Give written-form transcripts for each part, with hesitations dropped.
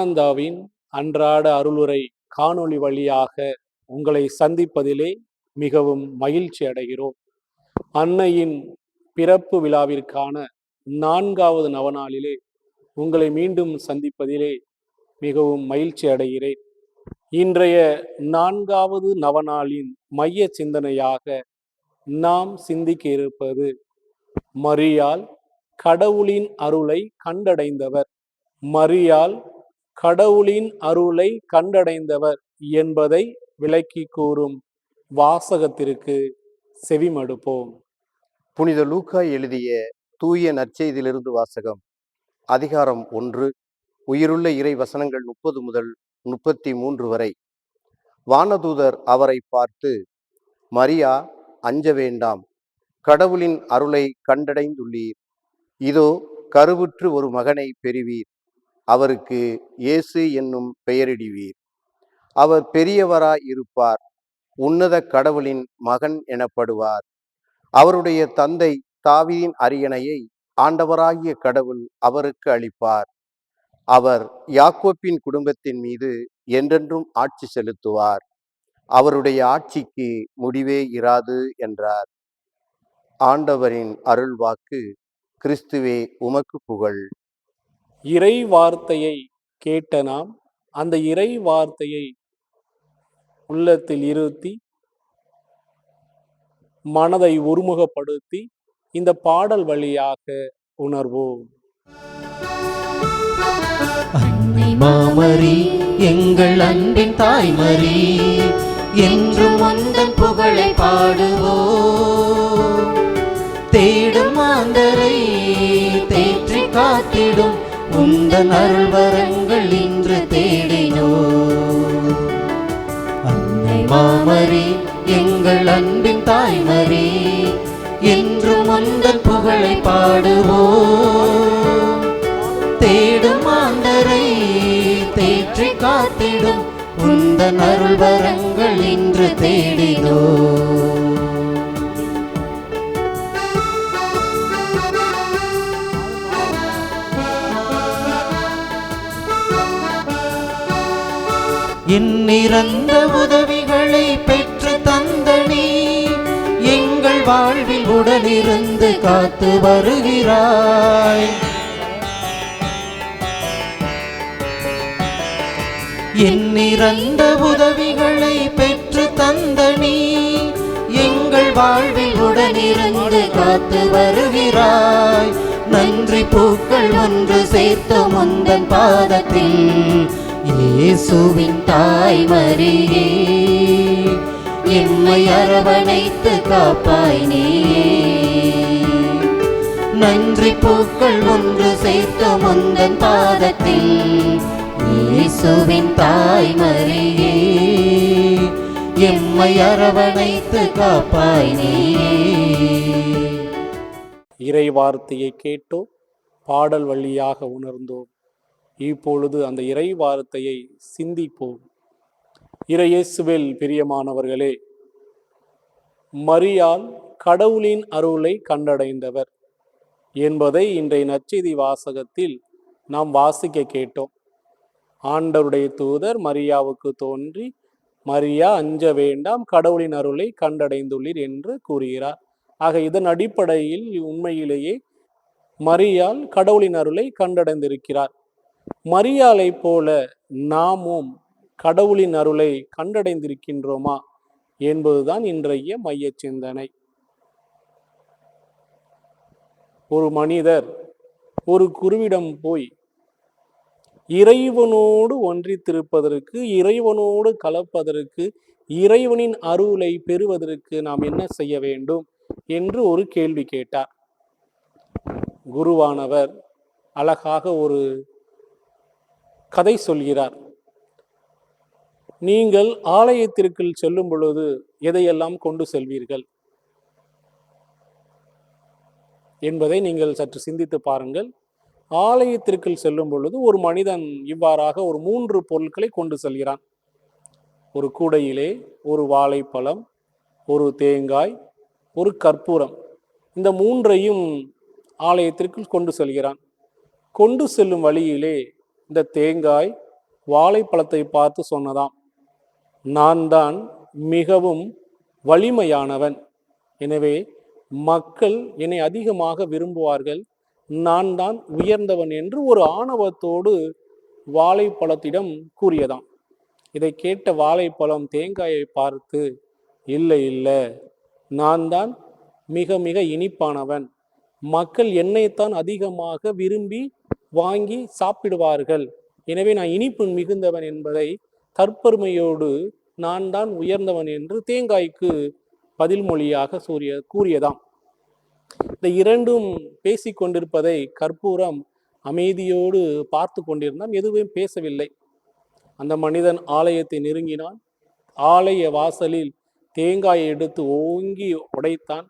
ஆனந்தாவின் அன்றாட அருளுரை காணொளி வழியாக உங்களை சந்திப்பதிலே மிகவும் மகிழ்ச்சி அடைகிறோம். அன்னையின் பிறப்பு விழாவிற்கான 4வது நவநாளிலே உங்களை மீண்டும் சந்திப்பதிலே மிகவும் மகிழ்ச்சி அடைகிறேன். இன்றைய 4வது நவநாளின் மைய சிந்தனையாக நாம் சிந்திக்க இருப்பது மரியாள் கடவுளின் அருளை கண்டடைந்தவர். மரியாள் கடவுளின் அருளை கண்டடைந்தவர் என்பதை விளக்கி கூறும் வாசகத்திற்கு செவிமடுப்போம். புனித லூக்கா எழுதிய தூய நற்செய்தியிலிருந்து வாசகம். அதிகாரம் 1. உயிருள்ள இறை வசனங்கள் 30 முதல் 33 வரை. வானதூதர் அவரை பார்த்து, மரியா, அஞ்ச வேண்டாம், கடவுளின் அருளை கண்டடைந்துள்ளீர். இதோ கருவுற்று ஒரு மகனை பெறுவீர், அவருக்கு இயேசு என்னும் பெயரிடுவீர். அவர் பெரியவராய் இருப்பார், உன்னத கடவுளின் மகன் எனப்படுவார். அவருடைய தந்தை தாவீதின் அரியணையை ஆண்டவராகிய கடவுள் அவருக்கு அளிப்பார். அவர் யாக்கோப்பின் குடும்பத்தின் மீது என்றென்றும் ஆட்சி செலுத்துவார். அவருடைய ஆட்சிக்கு முடிவே இராது என்றார். ஆண்டவரின் அருள் வாக்கு. கிறிஸ்துவே உமக்கு புகழ். இறை வார்த்தையை கேட்ட நாம் அந்த இறை வார்த்தையை உள்ளத்தில் இருத்தி மனதை ஒருமுகப்படுத்தி இந்த பாடல் வழியாக உணர்வோம். அன்னை மாமரி, எங்கள் அன்பின் தாய்மரி, என்றும் உந்தன் புகழை பாடுவோம். தேடும் மாந்தரை தேற்றி காத்திடும் உந்தன் அருள்வரங்கள் இன்று தேடினோம். அன்னை மாமரி, எங்கள் அன்பின் தாய்மரி, என்றும் உந்தன் புகழை பாடுவோம். தேடும் மாந்தரை தேற்றி காத்திடும் உந்தன் அருள்வரங்கள் இன்று தேடினோம். எண்ணிறந்த உதவிகளை பெற்று தந்தனி, எங்கள் வாழ்வில் உடனிருந்து காத்து வருகிறாய். எண்ணிறந்த உதவிகளை பெற்று தந்தனி, எங்கள் வாழ்வில் உடனிருந்து காத்து வருகிறாய். நன்றி பூக்கள் ஒன்று சேர்த்து முந்தன் பாதத்தில், இயேசுவின் தாய்மரியே, எம்மை அரவணைத்து காப்பாய் நீயே. நன்றி பூக்கள் ஒன்று சேர்த்து முந்தன் பாதத்தில், இயேசுவின் தாய்மரியே, எம்மை அரவணைத்து காப்பாய் நீயே. இறை வார்த்தையை கேட்டோம், பாடல் வழியாக உணர்ந்தோம். இப்பொழுது அந்த இறை வார்த்தையை சிந்திப்போம். இறையேசுவில் பிரியமானவர்களே, மரியாள் கடவுளின் அருளை கண்டடைந்தவர் என்பதை இன்றைய நற்செய்தி வாசகத்தில் நாம் வாசிக்க கேட்டோம். ஆண்டவருடைய தூதர் மரியாவுக்கு தோன்றி, மரியா, அஞ்ச வேண்டாம், கடவுளின் அருளை கண்டடைந்துள்ளீர் என்று கூறுகிறார். ஆக இதன் அடிப்படையில் உண்மையிலேயே மரியாள் கடவுளின் அருளை கண்டடைந்திருக்கிறார். மரியாளை போல நாமும் கடவுளின் அருளை கண்டடைந்திருக்கின்றோமா என்பதுதான் இன்றைய மைய சிந்தனை. ஒரு மனிதர் ஒரு குருவிடம் போய் இறைவனோடு ஒன்றித்திருப்பதற்கு, இறைவனோடு கலப்பதற்கு, இறைவனின் அருளை பெறுவதற்கு நாம் என்ன செய்ய வேண்டும் என்று ஒரு கேள்வி கேட்டார். குருவானவர் அழகாக ஒரு கதை சொல்கிறார். நீங்கள் ஆலயத்திற்கு செல்லும் பொழுது எதையெல்லாம் கொண்டு செல்வீர்கள் என்பதை நீங்கள் சற்று சிந்தித்து பாருங்கள். ஆலயத்திற்கு செல்லும் பொழுது ஒரு மனிதன் இவ்வாறாக ஒரு 3 பொருட்களை கொண்டு செல்கிறான். ஒரு கூடையிலே ஒரு வாழைப்பழம், ஒரு தேங்காய், ஒரு கற்பூரம். இந்த 3ஐயும் ஆலயத்திற்கு கொண்டு செல்கிறான். கொண்டு செல்லும் வழியிலே இந்த தேங்காய், வாழைப்பழத்தை பார்த்து சொன்னதாம், நான் தான் மிகவும் வலிமையானவன், எனவே மக்கள் என்னை அதிகமாக விரும்புவார்கள், நான் தான் உயர்ந்தவன் என்று ஒரு ஆணவத்தோடு வாழைப்பழத்திடம் கூறியதாம். இதை கேட்ட வாழைப்பழம் தேங்காயை பார்த்து, இல்லை இல்லை, நான் தான் மிக மிக இனிப்பானவன், மக்கள் என்னைத்தான் அதிகமாக விரும்பி வாங்கி சாப்பிடுவார்கள், எனவே நான் இனிப்பு மிகுந்தவன் என்பதை தற்பெருமையோடு நான் தான் உயர்ந்தவன் என்று தேங்காய்க்கு பதில் மொழியாக கூறியதாம். இந்த இரண்டும் பேசிக்கொண்டிருப்பதை கற்பூரம் அமைதியோடு பார்த்து கொண்டிருந்தான், எதுவும் பேசவில்லை. அந்த மனிதன் ஆலயத்தை நெருங்கினான். ஆலய வாசலில் தேங்காயை எடுத்து ஓங்கி உடைத்தான்.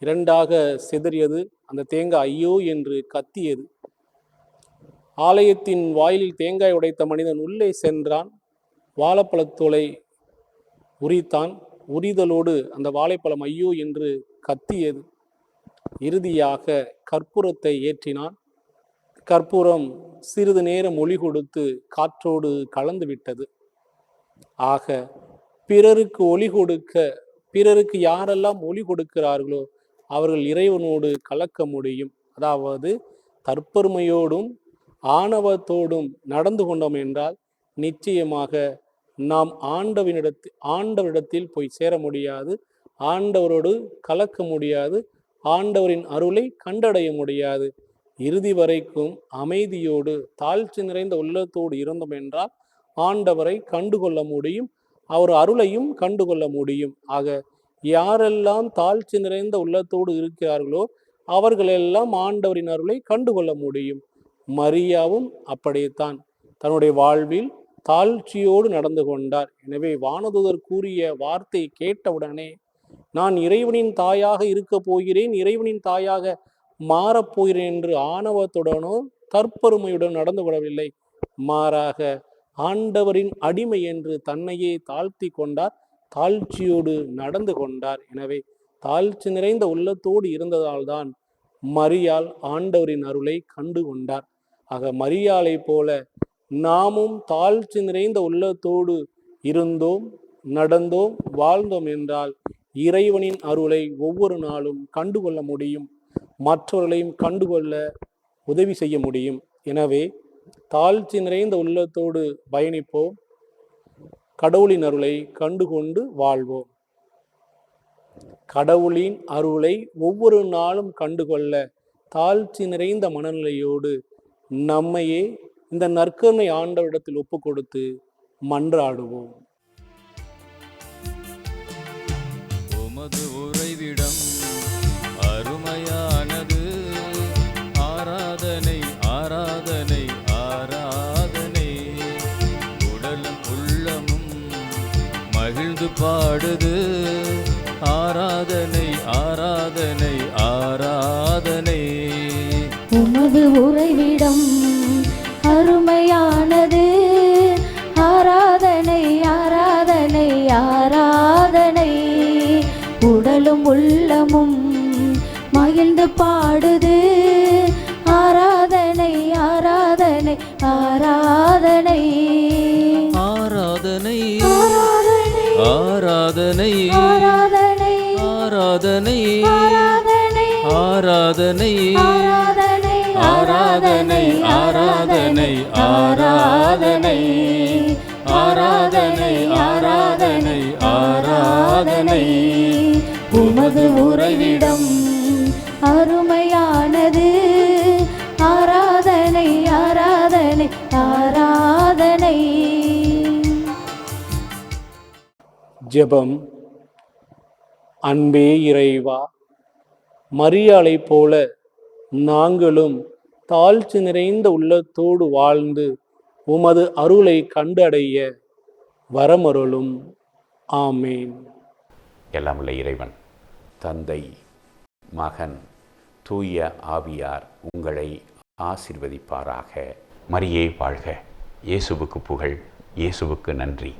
இரண்டாக சிதறியது. அந்த தேங்காய் ஐயோ என்று கத்தியது. ஆலயத்தின் வாயிலில் தேங்காய் உடைத்த மனிதன் உள்ளே சென்றான். வாழைப்பழத்தோலை உரித்தான். உரிதலோடு அந்த வாழைப்பழம் ஐயோ என்று கத்தியது. இறுதியாக கற்பூரத்தை ஏற்றினான். கற்பூரம் சிறிது நேரம் ஒளி கொடுத்து காற்றோடு கலந்து விட்டது. ஆக பிறருக்கு ஒளி கொடுக்க, பிறருக்கு யாரெல்லாம் ஒளி கொடுக்கிறார்களோ அவர்கள் இறைவனோடு கலக்க முடியும். அதாவது தற்பெருமையோடும் ஆணவத்தோடும் நடந்து கொண்டோம் என்றால் நிச்சயமாக நாம் ஆண்டவரிடத்தில் போய் சேர முடியாது, ஆண்டவரோடு கலக்க முடியாது, ஆண்டவரின் அருளை கண்டடைய முடியாது. இறுதி வரைக்கும் அமைதியோடு தாழ்ச்சி நிறைந்த உள்ளத்தோடு இருந்தோம் என்றால் ஆண்டவரை கண்டுகொள்ள முடியும், அவர் அருளையும் கண்டுகொள்ள முடியும். ஆக யாரெல்லாம் தாழ்ச்சி நிறைந்த உள்ளத்தோடு இருக்கிறார்களோ அவர்களெல்லாம் ஆண்டவரின் அருளை கண்டுகொள்ள முடியும். மரியாவும் அப்படித்தான் தன்னுடைய வாழ்வில் தாழ்ச்சியோடு நடந்து கொண்டார். எனவே வானதூதர் கூறிய வார்த்தை கேட்டவுடனே நான் இறைவனின் தாயாக இருக்க போகிறேன், இறைவனின் தாயாக மாறப்போகிறேன் என்று ஆணவத்துடனோ தற்பெருமையுடன் நடந்து கொள்ளவில்லை. மாறாக ஆண்டவரின் அடிமை என்று தன்னையே தாழ்த்தி கொண்டார், தாழ்ச்சியோடு நடந்து கொண்டார். எனவே தாழ்ச்சி நிறைந்த உள்ளத்தோடு இருந்ததால்தான் மரியாள் ஆண்டவரின் அருளை கண்டு கொண்டார். ஆக மரியாளை போல நாமும் தாழ்ச்சி நிறைந்த உள்ளத்தோடு இருந்தோம், நடந்தோம், வாழ்ந்தோம் என்றால் இறைவனின் அருளை ஒவ்வொரு நாளும் கண்டுகொள்ள முடியும், மற்றவர்களையும் கண்டுகொள்ள உதவி செய்ய முடியும். எனவே தாழ்ச்சி நிறைந்த உள்ளத்தோடு பயணிப்போம், கடவுளின் அருளை கண்டுகொண்டு வாழ்வோம். கடவுளின் அருளை ஒவ்வொரு நாளும் கண்டுகொள்ள தாழ்ச்சி நிறைந்த மனநிலையோடு நம்மையே இந்த நற்கருணை ஆண்டவரிடத்தில் ஒப்பு கொடுத்து மன்றாடுவோம். உமது உறைவிடம் அருமையானது, ஆராதனை ஆராதனை ஆராதனை, உடலும் உள்ளமும் மகிழ்ந்து பாடுது, ஆராதனை ஆராதனை ஆராதனை. உமது உறைவிடம் அருமையானது, ஆராதனை ஆராதனை ஆராதனை, உடலும் உள்ளமும் மகிழ்ந்து பாடுது, ஆராதனை ஆராதனை ஆராதனை ஆராதனை ஆராதனை ஆராதனை ஆராதனை ஆராதனை ஆராதனை ஆராதனை ஆராதனை ஆராதனை ஆராதனை ஆராதனை ஆராதனை. உமது உறைவிடம் அருமையானது, ஆராதனை ஆராதனை ஆராதனை. ஜெபம். அன்பே இறைவா, மரியாளை போல நாங்களும் தாழ்ச்சி நிறைந்த உள்ளத்தோடு வாழ்ந்து உமது அருளை கண்டடைய வரமருளும். ஆமேன். எல்லாம் உள்ள இறைவன், தந்தை, மகன், தூய ஆவியார் உங்களை ஆசீர்வதிப்பாராக. மரியே வாழ்க. இயேசுவுக்கு புகழ். இயேசுவுக்கு நன்றி.